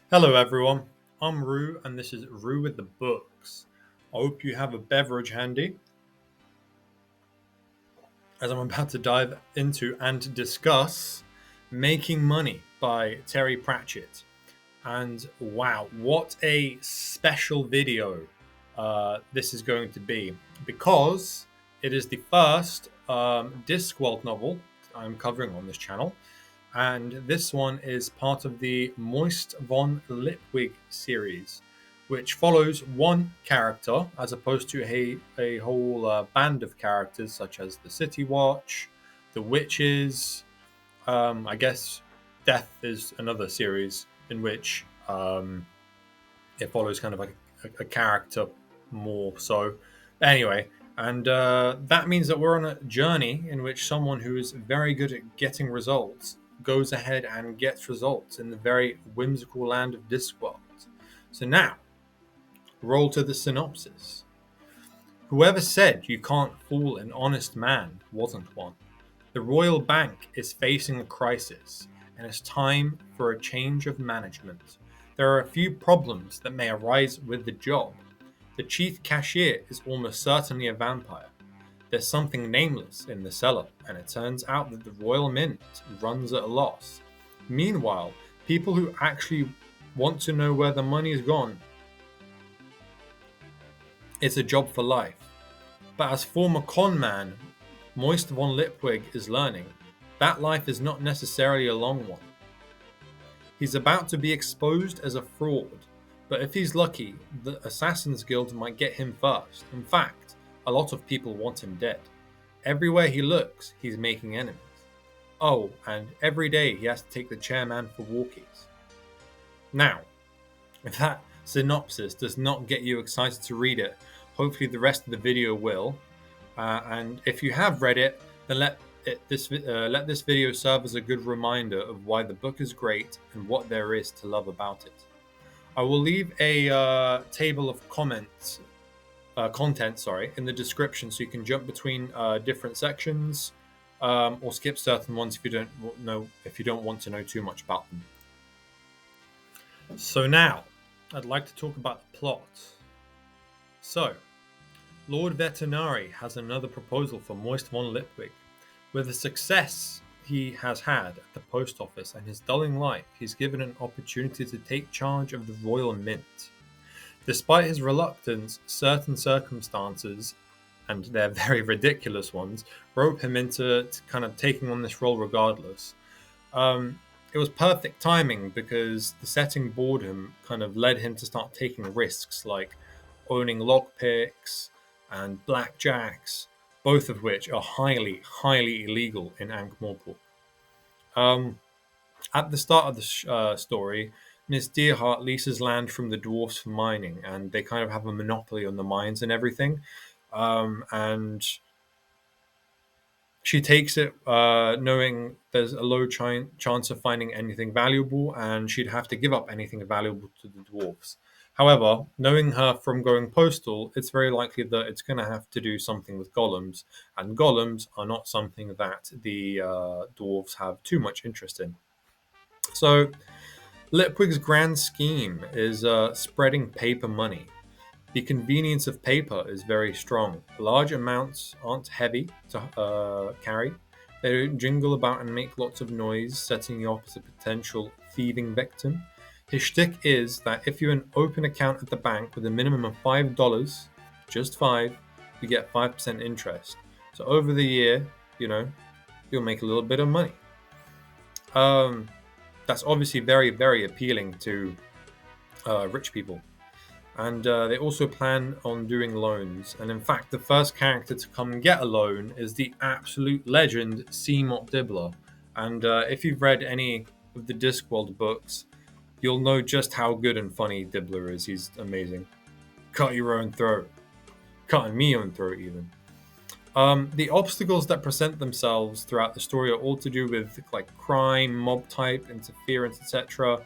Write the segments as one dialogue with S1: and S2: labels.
S1: Hello, everyone. I'm Rue, and this is Rue with the Books. I hope you have a beverage handy, as I'm about to dive into and discuss Making Money by Terry Pratchett. And wow, what a special video this is going to be, because it is the first Discworld novel I'm covering on this channel. And this one is part of the Moist von Lipwig series, which follows one character as opposed to a whole band of characters such as the City Watch, the Witches. I guess Death is another series in which it follows kind of like a character more so. Anyway, and that means that we're on a journey in which someone who is very good at getting results goes ahead and gets results in the very whimsical land of Discworld. So now, roll to the synopsis. Whoever said you can't fool an honest man wasn't one. The Royal Bank is facing a crisis, and it's time for a change of management. There are a few problems that may arise with the job. The chief cashier is almost certainly a vampire. There's something nameless in the cellar, and it turns out that the Royal Mint runs at a loss. Meanwhile, people who actually want to know where the money's gone, it's a job for life. But as former con man Moist von Lipwig is learning, that life is not necessarily a long one. He's about to be exposed as a fraud, but if he's lucky, the Assassin's Guild might get him first. In fact, a lot of people want him dead. Everywhere he looks, he's making enemies. Oh, and every day he has to take the chairman for walkies. Now, if that synopsis does not get you excited to read it, hopefully the rest of the video will. And if you have read it, then let this video serve as a good reminder of why the book is great and what there is to love about it. I will leave a table of content, in the description, so you can jump between different sections or skip certain ones if you don't want to know too much about them. So now, I'd like to talk about the plot. So, Lord Vetinari has another proposal for Moist von Lipwig. With the success he has had at the post office and his dulling life, he's given an opportunity to take charge of the Royal Mint. Despite his reluctance, certain circumstances, and they're very ridiculous ones, rope him into kind of taking on this role regardless. It was perfect timing because the setting boredom kind of led him to start taking risks like owning lockpicks and blackjacks, both of which are highly, highly illegal in Ankh-Morpork. At the start of the story, Miss Deerheart leases land from the dwarfs for mining, and they kind of have a monopoly on the mines and everything. And she takes it knowing there's a low chance of finding anything valuable, and she'd have to give up anything valuable to the dwarfs. However, knowing her from going postal, it's very likely that it's going to have to do something with golems, and golems are not something that the dwarves have too much interest in. So, Lipwig's grand scheme is spreading paper money. The convenience of paper is very strong. Large amounts aren't heavy to carry. They don't jingle about and make lots of noise, setting you up as a potential thieving victim. His shtick is that if you open an account at the bank with a minimum of $5, just five, you get 5% interest. So over the year, you'll make a little bit of money. That's obviously very, very appealing to rich people. And they also plan on doing loans. And in fact, the first character to come and get a loan is the absolute legend, Seamot Dibbler. And if you've read any of the Discworld books, you'll know just how good and funny Dibbler is. He's amazing. Cut your own throat. Cutting me own throat, even. The obstacles that present themselves throughout the story are all to do with like crime, mob type, interference, etc.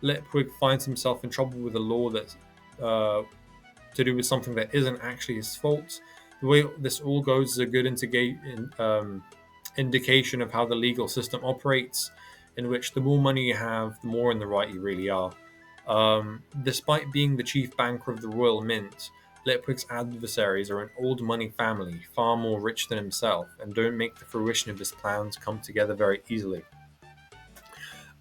S1: Lipwig finds himself in trouble with a law that's to do with something that isn't actually his fault. The way this all goes is a good indication of how the legal system operates, in which the more money you have, the more in the right you really are. Despite being the chief banker of the Royal Mint, Lipwig's adversaries are an old money family, far more rich than himself, and don't make the fruition of his plans come together very easily.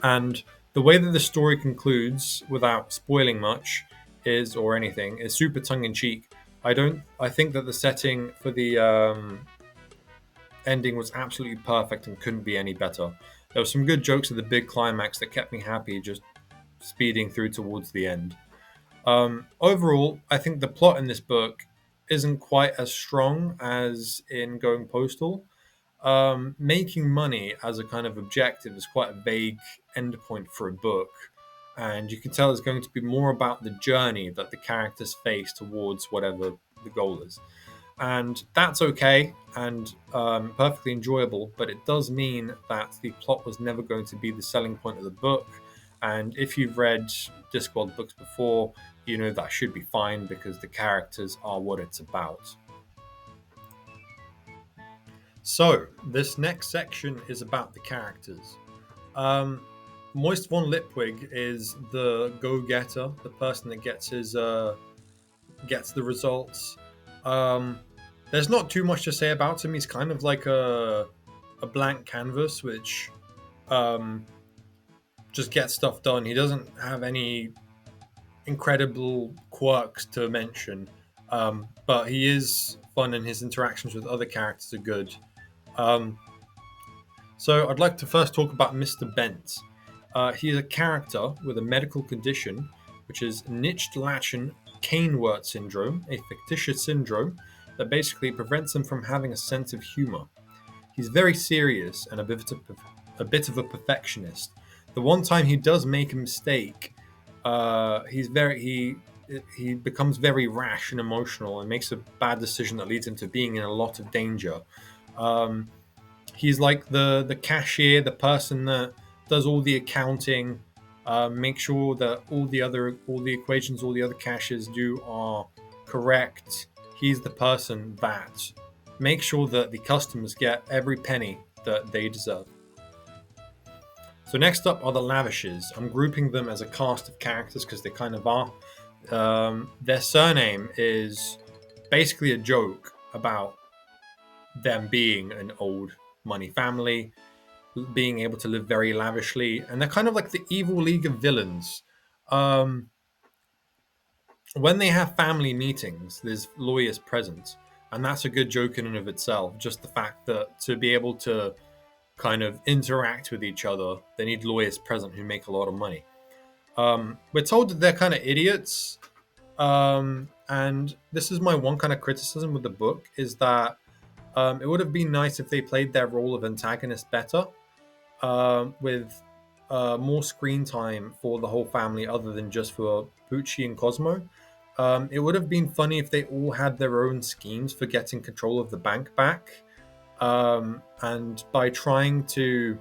S1: And the way that the story concludes, without spoiling much, or anything, is super tongue-in-cheek. I think that the setting for the ending was absolutely perfect and couldn't be any better. There were some good jokes at the big climax that kept me happy just speeding through towards the end. Overall, I think the plot in this book isn't quite as strong as in Going Postal. Making money as a kind of objective is quite a vague endpoint for a book, and you can tell it's going to be more about the journey that the characters face towards whatever the goal is. And that's okay and perfectly enjoyable, but it does mean that the plot was never going to be the selling point of the book. And if you've read Discworld books before, you know that should be fine because the characters are what it's about. So, this next section is about the characters. Moist von Lipwig is the go-getter, the person that gets the results. There's not too much to say about him. He's kind of like a blank canvas, which just gets stuff done. He doesn't have any incredible quirks to mention, but he is fun, and his interactions with other characters are good. So I'd like to first talk about Mr. Bent. He is a character with a medical condition, which is Nicht-Lachen Cainwort syndrome, a fictitious syndrome that basically prevents him from having a sense of humor. He's very serious and a bit of a perfectionist. The one time he does make a mistake, he becomes very rash and emotional and makes a bad decision that leads him to being in a lot of danger. He's like the cashier, the person that does all the accounting, make sure that all the equations all the other cashiers do are correct. He's the person that makes sure that the customers get every penny that they deserve. So next up are the Lavishes. I'm grouping them as a cast of characters because they kind of are. Their surname is basically a joke about them being an old money family, being able to live very lavishly, and they're kind of like the evil league of villains. When they have family meetings, there's lawyers present, and that's a good joke in and of itself. Just the fact that to be able to kind of interact with each other, they need lawyers present who make a lot of money. We're told that they're kind of idiots, and this is my one kind of criticism with the book, is that it would have been nice if they played their role of antagonist better, with more screen time for the whole family other than just for Pucci and Cosmo. It would have been funny if they all had their own schemes for getting control of the bank back, and by trying to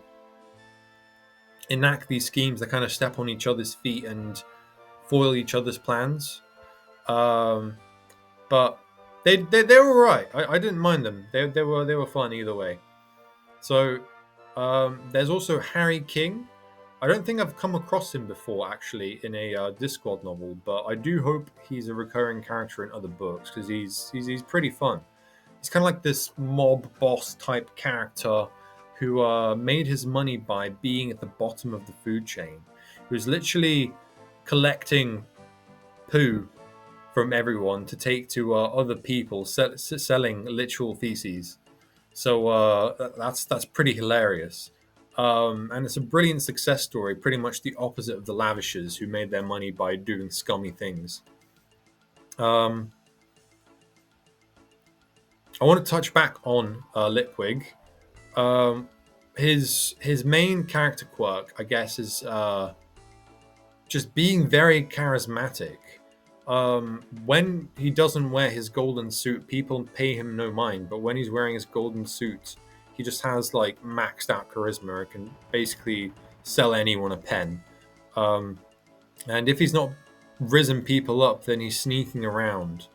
S1: enact these schemes, they kind of step on each other's feet and foil each other's plans. But they were alright. I didn't mind them. They were fun either way. So there's also Harry King. I don't think I've come across him before actually in a Discworld novel, but I do hope he's a recurring character in other books because he's pretty fun. He's kind of like this mob boss type character who made his money by being at the bottom of the food chain. He was literally collecting poo from everyone to take to other people, selling literal feces. So that's pretty hilarious. And it's a brilliant success story, pretty much the opposite of the Lavishes who made their money by doing scummy things. I want to touch back on Lipwig. His main character quirk, I guess, is just being very charismatic. When he doesn't wear his golden suit, people pay him no mind. But when he's wearing his golden suit, he just has like maxed out charisma and can basically sell anyone a pen. And if he's not risen people up, then he's sneaking around.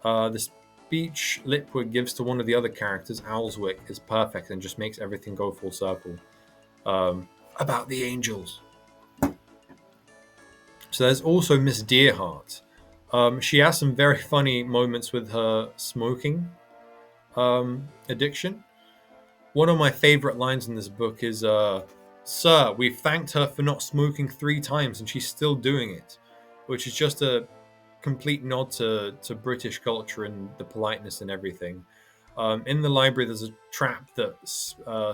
S1: The speech Lipwig gives to one of the other characters, Owlswick, is perfect and just makes everything go full circle. About the angels. So there's also Miss Deerheart. She has some very funny moments with her smoking addiction. One of my favorite lines in this book is, "Sir, we've thanked her for not smoking 3 times, and she's still doing it," which is just a complete nod to British culture and the politeness and everything. In the library, there's a trap that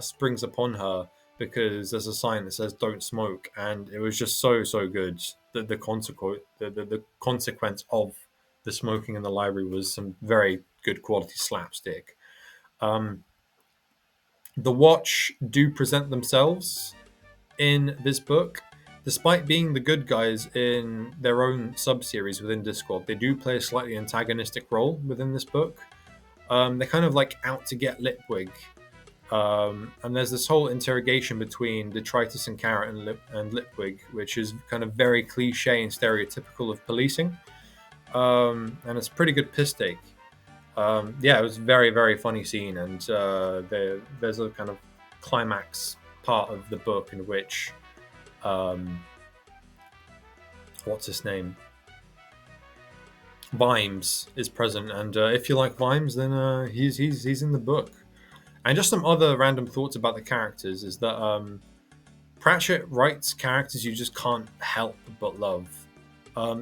S1: springs upon her because there's a sign that says "Don't smoke," and it was just so good. The consequence of the smoking in the library was some very good quality slapstick. Um, the Watch do present themselves in this book. Despite being the good guys in their own sub-series within Discworld, they do play a slightly antagonistic role within this book. They're kind of like out to get Lipwig. And there's this whole interrogation between Detritus and Carrot and Lipwig, which is kind of very cliche and stereotypical of policing. And it's a pretty good piss take. Yeah, it was a very funny scene, and there's a kind of climax part of the book in which what's his name, Vimes is present, and if you like Vimes, then he's in the book. And just some other random thoughts about the characters is that Pratchett writes characters you just can't help but love.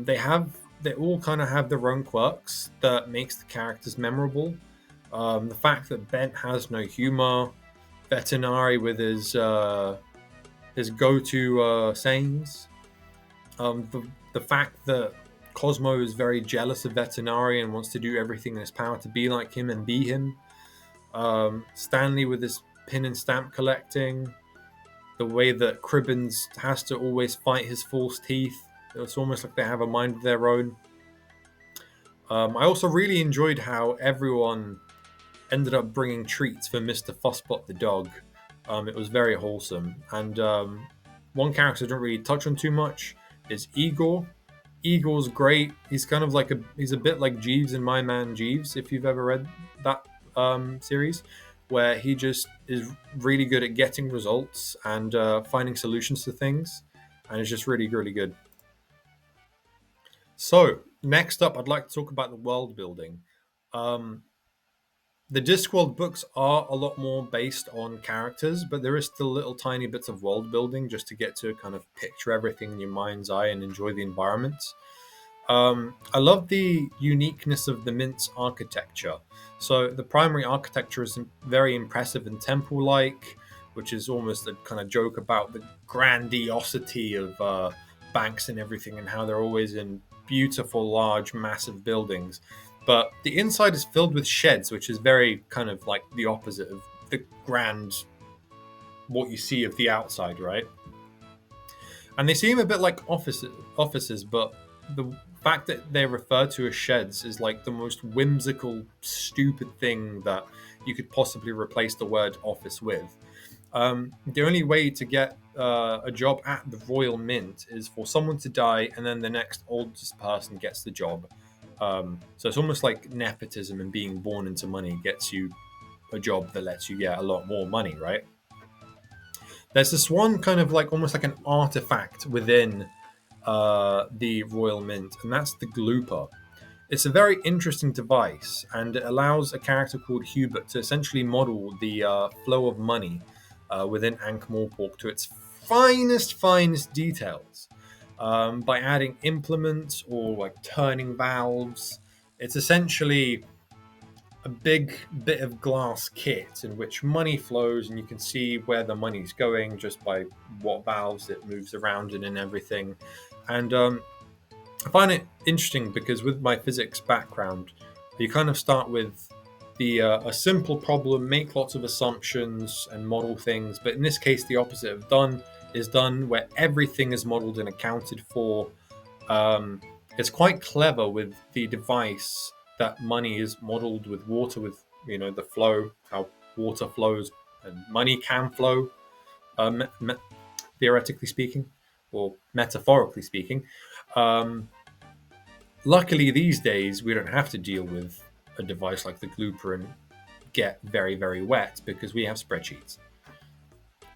S1: They all kind of have their own quirks that makes the characters memorable. The fact that Bent has no humor, Veterinary with his go-to sayings, the fact that Cosmo is very jealous of Veterinary and wants to do everything in his power to be like him and be him. Stanley with his pin and stamp collecting, the way that Cribbins has to always fight his false teeth. It's almost like they have a mind of their own. I also really enjoyed how everyone ended up bringing treats for Mr. Fusspot the dog. It was very wholesome. And one character I don't really touch on too much is Igor. Igor's great. He's kind of like he's a bit like Jeeves in My Man Jeeves, if you've ever read that series, where he just is really good at getting results and finding solutions to things, and it's just really good. So next up, I'd like to talk about the world building. The Discworld books are a lot more based on characters, but there is still little tiny bits of world building just to get to kind of picture everything in your mind's eye and enjoy the environment. I love the uniqueness of the Mint's architecture. So the primary architecture is very impressive and temple-like, which is almost a kind of joke about the grandiosity of banks and everything and how they're always in beautiful, large, massive buildings. But the inside is filled with sheds, which is very kind of like the opposite of the grand, what you see of the outside, right? And they seem a bit like offices, but the fact that they're referred to as sheds is like the most whimsical, stupid thing that you could possibly replace the word office with. The only way to get a job at the Royal Mint is for someone to die, and then the next oldest person gets the job. So it's almost like nepotism, and being born into money gets you a job that lets you get a lot more money, right? There's this one kind of like almost like an artifact within the Royal Mint, and that's the Glooper. It's a very interesting device, and it allows a character called Hubert to essentially model the flow of money within Ankh-Morpork to its finest details. By adding implements or like turning valves. It's essentially a big bit of glass kit in which money flows, and you can see where the money's going just by what valves it moves around in and everything. And I find it interesting because with my physics background, you kind of start with a simple problem, make lots of assumptions and model things. But in this case, the opposite of done is done, where everything is modeled and accounted for. It's quite clever with the device that money is modeled with water, with the flow, how water flows and money can flow, theoretically speaking, or metaphorically speaking. Luckily, these days we don't have to deal with a device like the Glooper and get very wet because we have spreadsheets.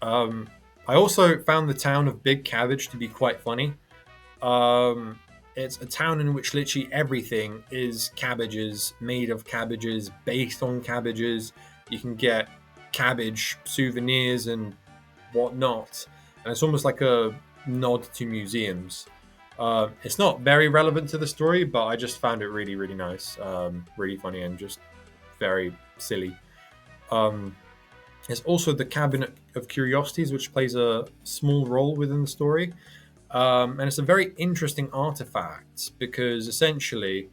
S1: I also found the town of Big Cabbage to be quite funny. It's a town in which literally everything is cabbages, made of cabbages, based on cabbages. You can get cabbage souvenirs and whatnot, and it's almost like a nod to museums. It's not very relevant to the story, but I just found it really, really nice, really funny, and just very silly. Um, there's also the Cabinet of Curiosities, which plays a small role within the story. And it's a very interesting artifact because essentially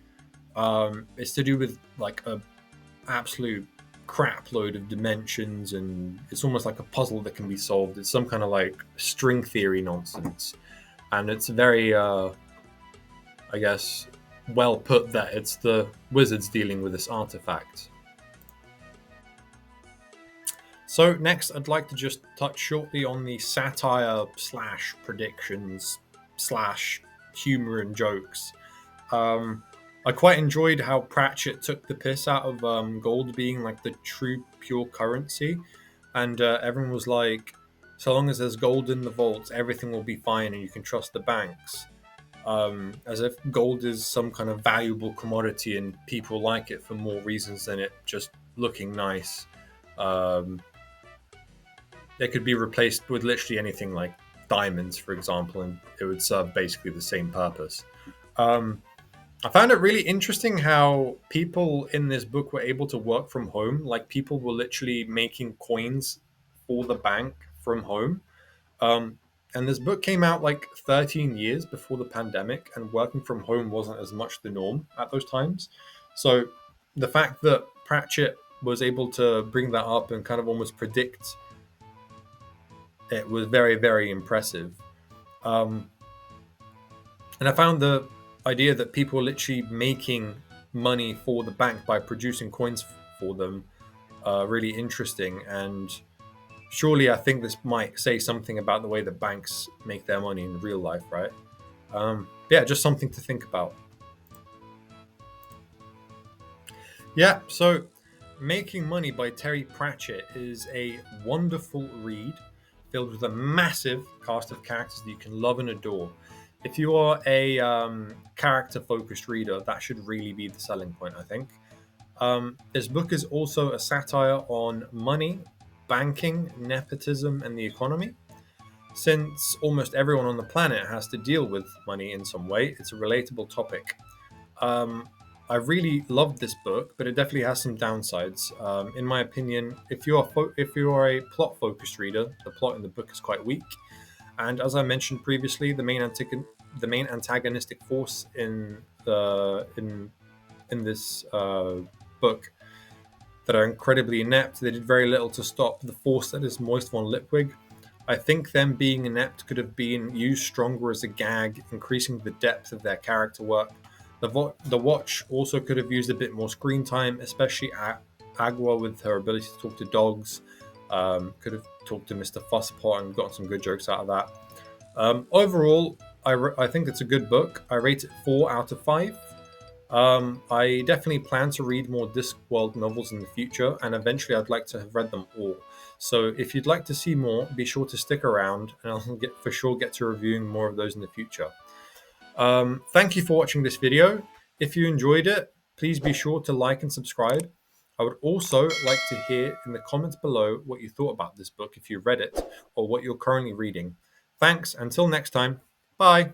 S1: it's to do with like a absolute crap load of dimensions, and it's almost like a puzzle that can be solved. It's some kind of like string theory nonsense, and it's very I guess well put that it's the wizards dealing with this artifact. So next, I'd like to just touch shortly on the satire slash predictions slash humor and jokes. Um, I quite enjoyed how Pratchett took the piss out of gold being like the true pure currency, and everyone was like, "So long as there's gold in the vaults, everything will be fine, and you can trust the banks." As if gold is some kind of valuable commodity and people like it for more reasons than it just looking nice. Um, it could be replaced with literally anything like diamonds, for example, and it would serve basically the same purpose. Um, I found it really interesting how people in this book were able to work from home. Like people were literally making coins for the bank from home. Um, and this book came out like 13 years before the pandemic, and working from home wasn't as much the norm at those times. So the fact that Pratchett was able to bring that up and kind of almost predict it was very, very impressive. Um, and I found the idea that people are literally making money for the bank by producing coins for them really interesting. And surely I think this might say something about the way that banks make their money in real life, right? Yeah, just something to think about. Yeah, so Making Money by Terry Pratchett is a wonderful read filled with a massive cast of characters that you can love and adore. If you are a character focused reader, that should really be the selling point, I think. This book is also a satire on money, banking, nepotism, and the economy. Since almost everyone on the planet has to deal with money in some way, it's a relatable topic. Um, I really loved this book, but it definitely has some downsides. In my opinion, if you are a plot focused reader, the plot in the book is quite weak. And as I mentioned previously, the main antagonistic force in this book that are incredibly inept. They did very little to stop the force that is Moist von Lipwig. I think them being inept could have been used stronger as a gag, increasing the depth of their character work. The Watch also could have used a bit more screen time, especially Agua with her ability to talk to dogs. Could have talked to Mr. Fusspot and got some good jokes out of that. Overall, I think it's a good book. I rate it 4 out of 5. I definitely plan to read more Discworld novels in the future, and eventually I'd like to have read them all. So if you'd like to see more, be sure to stick around, and I'll for sure get to reviewing more of those in the future. Thank you for watching this video. If you enjoyed it, please be sure to like and subscribe. I would also like to hear in the comments below what you thought about this book if you read it, or what you're currently reading. Thanks, until next time, bye.